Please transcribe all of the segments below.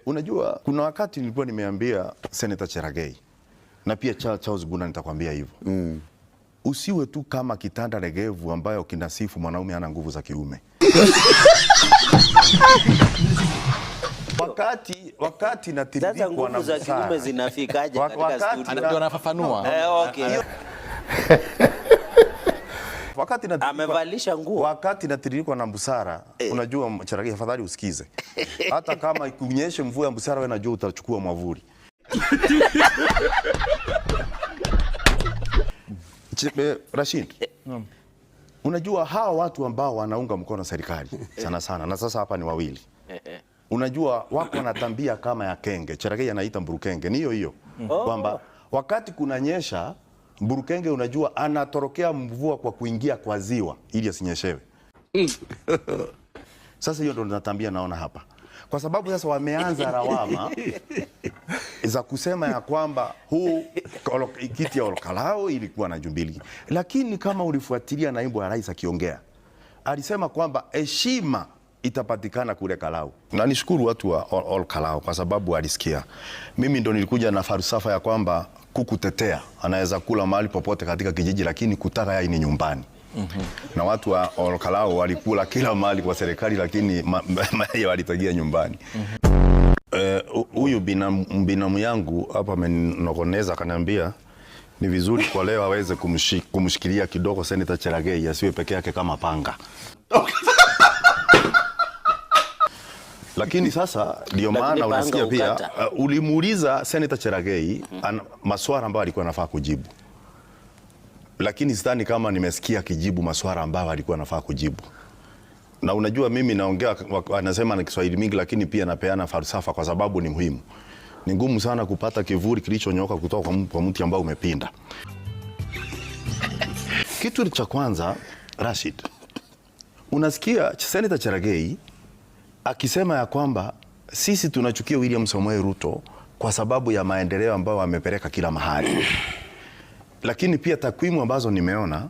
Unajua kuna wakati nilikuwa nimeambia Senator Cherargei na pia Charles Buna nitakwambia hivyo. Usiwe tu kama kitanda legevu ambayo kinasifu mwanaume ana nguvu za kiume. wakati natirikwa na za kiume zinafikaje katika studio? Ndio anafafanua. Okay. Amevalisha nguo. Wakati natiririkwa na busara, unajua Cherargei, afadhali usikize. Hata kama ikunyeshe mvua ya busara, wewe unajua utachukua mwavuli. Rashid, unajua hawa watu ambao wanaunga mkono serikali sana sana, na sasa hapa ni wawili. Unajua wako na tambia kama ya kenge. Cherargei anaita mburukenge. Ni hiyo kwamba wakati kunanyesha mburukenge, unajua anatorokea mvua kwa kuingia kwa ziwa ili asinyeshewe. Sasa hiyo ndo natambia naona hapa. Kwa sababu sasa wameanza lawama za kusema ya kwamba huu kiti ya Olkalao ilikuwa na Jubilee. Lakini kama ulifuatilia naibu wa rais akiongea, alisema kwamba heshima itapatikana kule Kalau. Na nishukuru watu wa Olkalao kwa sababu walisikia. Mimi ndo nilikuja na falsafa ya kwamba kuku tetea anaweza kula mahali popote katika kijiji, lakini kutaka yai ni nyumbani. Na watu wa Olkalao walikula kila mahali kwa serikali, lakini mayai walitagia nyumbani. Huyu binamu yangu hapa amenokoneza, akaniambia ni vizuri kwa leo aweze kumshikilia kidogo Senator Cherargei, asiwe peke yake kama panga. Lakini sasa ndio maana unasikia pia ulimuuliza Senator Cherargei maswala ambayo alikuwa anafaa kujibu. Lakini sidhani kama nimesikia kijibu maswala ambayo alikuwa anafaa kujibu. Na unajua mimi naongea, anasema na Kiswahili mingi, lakini pia napeana falsafa kwa sababu ni muhimu. Ni ngumu sana kupata kivuli kilichonyoka kutoka kwa mti ambao umepinda. Kitu cha kwanza, Rashid, unasikia Senator Cherargei akisema ya kwamba sisi tunachukia William Samoei Ruto kwa sababu ya maendeleo ambayo amepeleka kila mahali. Lakini pia takwimu ambazo nimeona,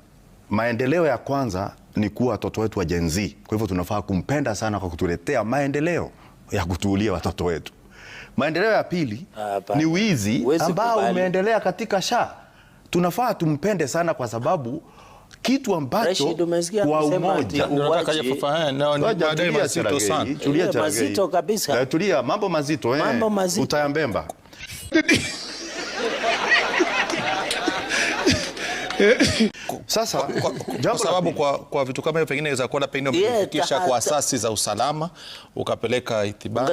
maendeleo ya kwanza ni kuwa watoto wetu wa Gen Z. Kwa hivyo tunafaa kumpenda sana kwa kutuletea maendeleo ya kutuulia watoto wetu. Maendeleo ya pili ni wizi ambao umeendelea katika SHA. Tunafaa tumpende sana kwa sababu kitu ambacho kwa umoja mazito kabisa. Tulia, mambo mazito utayambemba. Sasa kwa sababu kwa vitu kama hivyo pengine inaweza kuwa pengine umefikisha kwa asasi za usalama ukapeleka ithibati.